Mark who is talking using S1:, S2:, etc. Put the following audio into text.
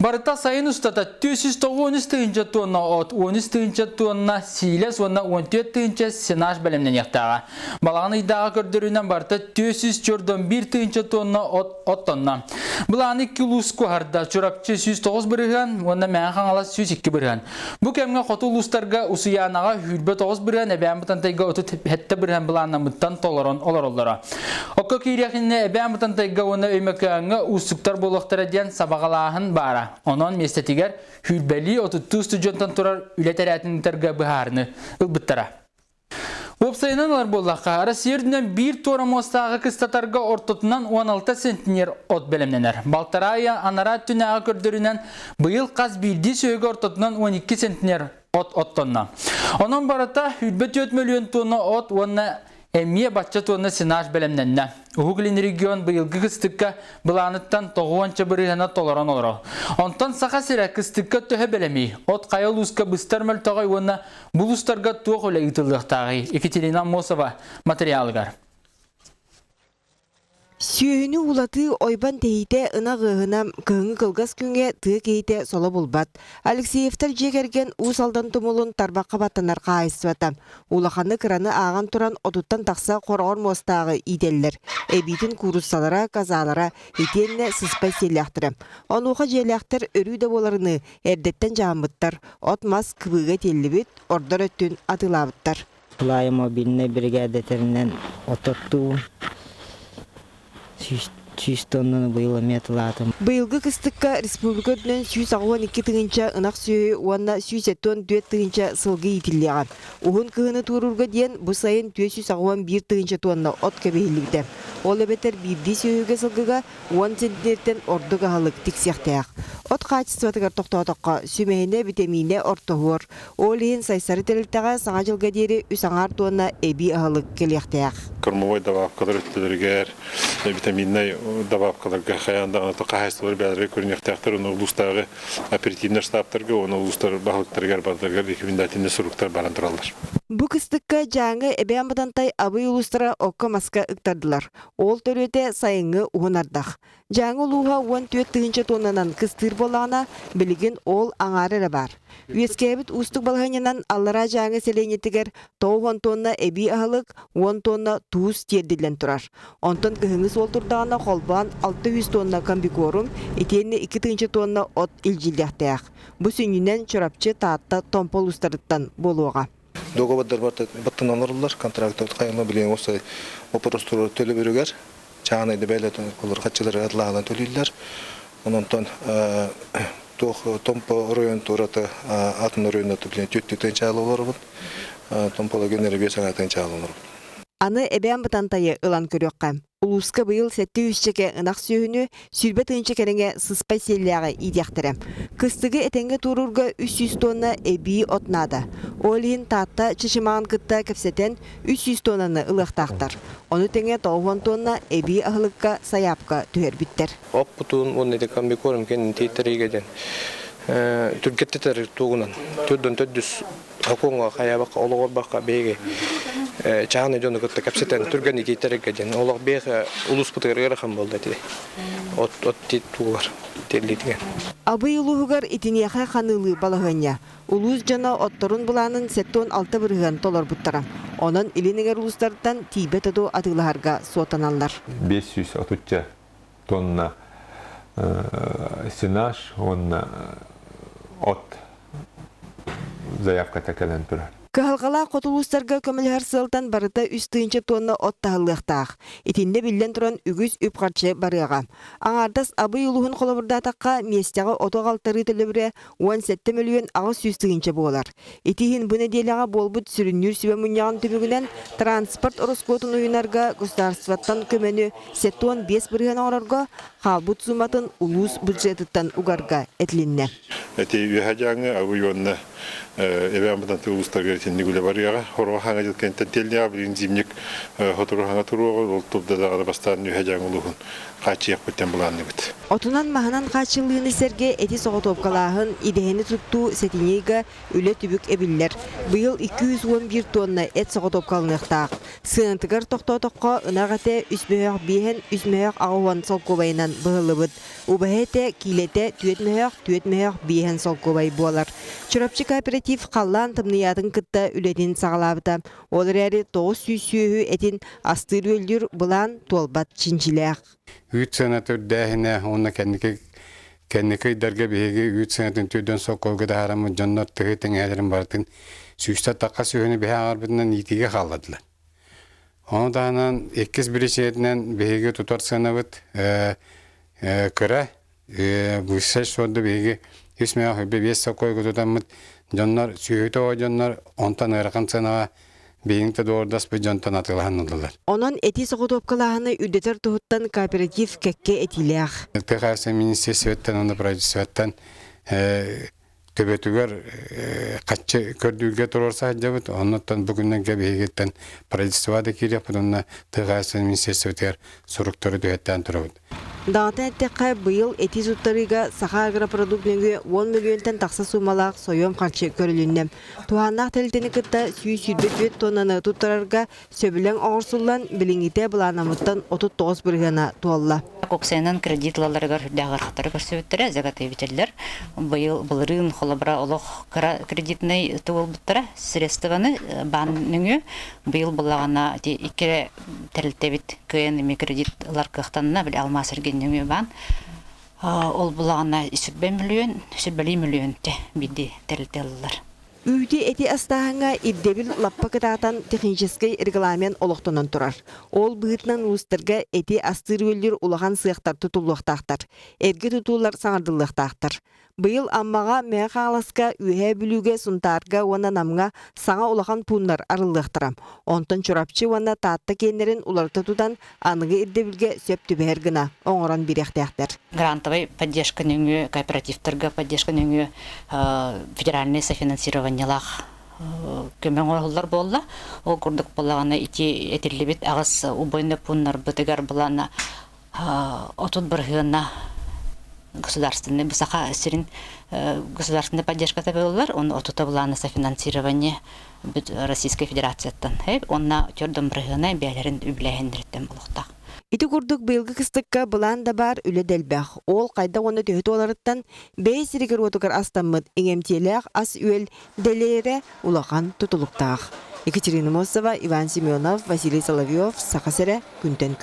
S1: Barıta sayın ustata 413 tonna ot, 13 tonna siles, 14 senaj bölümden yaktağa. Balağını iddia gördürünen barıta 441 tonna ot tonna. Bulağını kilus kuharda çorapçı 109 bırıgan, onda mənxan ala 102 bırıgan. Bu kemge qotu uluslarga usuyanağa hülbe 9 bırıgan, ebən butan tayga otu hette bırıgan bulağına mıttan toleron olar olara. Okka kiriyakinne ebən butan tayga ona öymekağına usuktar boluqtara diyen sabağalağın bara. Onun mestetiger hülbeli otu stüdyodan turar ületeretinin terga biharını ılbıttara. Opsayınalar bollaqqa arasiyerdinden bir tora mostağı kıstatarga ortotunan 16 sentiner ot belemnener. Baltaraya anara tünağı kördürünen bıyıl qaz bildi söğü ortotunan 12 sentiner ot tonna. Onun barata hülbet 4 milyon tonna ot ona emmiye batça tonna sinaj belemnenne. Uğuglin region bıyılgı kıstıkka bulanıttan toğuança bırıhana tolaran olur. Ondan sağa sire kıstıkka töhe belemi. Ot kayal uska bıstarmel toğay ona bulustarga tuğula itıldıqtağı. Ekaterina Mosova materyalgar.
S2: Süyünü ulatı oyban tehite ına gığına kığını kılgaz künge tığ kehite sola bulbat. Alexeyevtar jegergen usaldan tumulun tarbaqqa battanar qaayısvatam. Ulaqanı kıranı ağan turan otuttan taqsa qorağır mostağı ideller. Ebitin kurussalara, kazalara, etenne sıspay selyaxtırım. Onuqa jelyaxtır örü de bolarını erdetten jağımıttar. Otmaz kıbıga tellibit, ordar öttün atılabıttar.
S3: Kulay mobiline brigadeterinden oturttu. 100 tonnаны быйыл метлатым.
S2: Быйылгы кыстыкка республикадын 112 тыгынча ынак сүйі, уанна 104 тыгынча сылгы итиллиған. Ухун кыгыны турурга диен бу сайын 411 тыгынча тонна от кебейлигде. Ол эбетер бирди сүйіге сылгыга 10 центнерден ордуга халык тиксяқтаяқ. От качестватыгар тоқтоотоққа сүмейіне витамине ортоғур. Олейін сайсары тәрілтіға саңа жылға дері үсаңар тонна эби халык келияқтаяқ.
S4: Кормовой добавкалар өттілергер, витаминный добавкаларга хаянда аны қайсылар бәлірге көрінектіқтір, оны ұлыстағы оперативнер штабтарға, оны ұлыстар бағылықтаргар бардыргар рекомендативный сұруқтар баран тұралар.
S2: Бу кыстыкка жаңы эбен бадантай абый улустара окка маска ыктардылар. Ол төрөте сайыңы уғынардақ. Жаңы улуға 14 тыгынча тоннанан кыстыр болағына білген ол аңарыры бар. Үескебіт устық балғанянан аллара жаңы селенетігер 9 тонна эби ағылық, 10 тонна туыз терділен тұрар. Онтон көхіңіз ол тұрдағына қолбан 600 тонна комбикорум, етенне 2 тыгынча тонна от илжилдяқтаяқ. Бұ сүйінен чорапчы таатта томпол устарыттан болуға.
S5: Договор баттан алырлар, контракт қайылма білген осы оператор төлі бөрігер, чағанайды бәйлі олар қатшылары әділағынан төлейлер. Онынтан Томпо район тураты атын районаты білген төттіктен чағылы олар бұд, Томпола генері бесен атын чағылы олар бұд.
S2: Аны эбен батантайы ылан көрөккәм. Улуска быйыл 700 чеке ынак сүйүнү сүрбе тынчы кереңе сыспай селлягы идяктырам. Кыстыгы этенге турурга 300 тонна эби отнада. Олин татта чышымаган кытта кепсетен 300 тоннаны ылыктактар. Оны теңе 90 тонна эби ахлыкка саяпка түһөрбүттер.
S6: Оппутун оннеде комбикорум кен тейтеригеден. Түргеттетер тугунан. Түрдөн төдүс аконга хаябакка ологорбакка беге. Чағаны жоны көтті кәпсеттен түргені кейтерекеден. Олық бейхі ұлыс бұтығырғыр қам болды деді. От туғыр терлетіген.
S2: Абый ұлығығар итінеға қанылы балығыня. Улус жана отторун бұланын 7-6 бірген толар бұттара. Онын илінігер ұлыстардан тейбет аду адылығарға сотаналар.
S7: 530 тонна сенаж, от заявка тәкәлен тұрар.
S2: Кахалгала котулустарга көмөлөр сылтан барыта 3 тонна от тахылыктак. Итинде билен туран үгүз үпкарчы барыга. Аңардас абый улуһун колобурда такка местяга отогалтары төлөбүрө 17 миллион агыс 100 болар. Итиһин бу неделяга болбут сүрүнүр сүбө муньяган түбүгүнен транспорт ороскотун уюнарга государствоттан көмөнү 7-5 бирген орорго халбут суматын улус бюджеттан угарга этлинне.
S4: Эти үһәҗәңе абый онна эбэмбадан улустарга теннигуле барыга хороо ханга жылкентен телния билин зимник хотору ханга туруого ол тубда дагы бастан нүхәҗәң улугун качыяк бүтән буланны бит.
S2: Отунан маханан качылыгын серге эти соғытопкалаһын идеһини тутту сетинега үле түбүк эбиллер. Быйыл 211 тонна эт соғытопкалыныктаак. Сыынтыгар тоқтотокко ынагате үсмөйөк биһен үсмөйөк агуан солкобайынан быһылыбыт. Убаһете килете түетмөйөк биһен солкобай буолар. Чурапчы кооператив қаллан тымныятын кытта үлетин сагалабыта. Олар әри 900 этин астыр өлдүр булан туолбат чинчилээх.
S8: Үт сенатор дәһенә онна кәннеке дәргә беге үт сенатын төдән соколга да харамы җаннат тәһетен әдерен бартын сүстә такка сөйне бе арбыдан итиге халладылар. Ондан 2-1-дән беге тутар сенавыт кыра бу сәшәдә беге исмә бе бес соколга тутамыт җаннар сөйтә җаннар онтан әркан сенава бейінті дордас бұл жантан атылған ұлдылар.
S2: Онон эти соғытопкалағыны үдетер тұғыттан кооператив кәкке этилеях.
S8: Тәқасы министерстветтен, оны правительстветтен төбетігер қатшы көрдіге тұрарса жабыт, оннаттан бүгіннен кәбейгеттен правительствада керек, бұдынна тәқасы министерстветтер сұруқтары дөйеттен тұрабыд.
S2: Дағатын әттеққа бұйыл эти зуттарыға саға агропродуктныгы 10 миллионтен тақса сумалақ сойом қарчы көріліннем. Туғаннақ тәлтені кітта 100 тоннаны тұттарарға сөбілен оғырсулан біліңіте бұланамыттан 39 біргена туалла.
S9: Коксенен кредитлаларыгар дағырқтары көрсөттірі, зәгаты бітелдер. Бұлырын қолабыра олық кредитнай туыл бұттыра средстваны банныңы бұйыл бұлағана икері тәрілтебіт көйен кредитлар қықтанына білі алмас әргенніңі бан. Ол бұлағана сүрбәлі миллион те биді тәрілтелілер.
S2: Үйді эти астағыңа ирдебіл лаппа кытаатан технический регламент олықтынан тұрар. Ол бұғытнан ұлыстырға эти астыр өлдер улаған сыяқтар тұтулықтақтар. Әрге тұтулар саңардылықтақтар. Бұйыл аммаға мәң қағыласқа үйе бүліге сұнтарға уана намға саңа улаған пұнлар арылықтырам. Онтын чурапчы уана таатты кенерін уларты тұдан анығы ирдебілге сөпті бәргіна оңыран беректәқтер.
S9: Грантовый поддержка нөңі, кооперативтерге поддержка нөңі, федеральный софинансированиялақ көмең оғылар болла. Ол күрдік болағана етерлебет ағыз убойны пұнлар бұтығар болана отут біргіна государственный бысаха сирин государственная поддержка табылар, он отута булана софинансирование Российской Федерацияттан. Онна төрдөн брыгына бәлерин үбләһендирден булыкта.
S2: Ити курдук быйылгы кыстыкка булан да бар үле делбәх. Ол кайда оны төһөт оларыттан бейсиригер отугар астаммыт иңемтелек ас үел делере улаган тутулуктаах. Екатерина Мосова, Иван Семенов, Василий Соловьев, Сахасере, Күнтенк.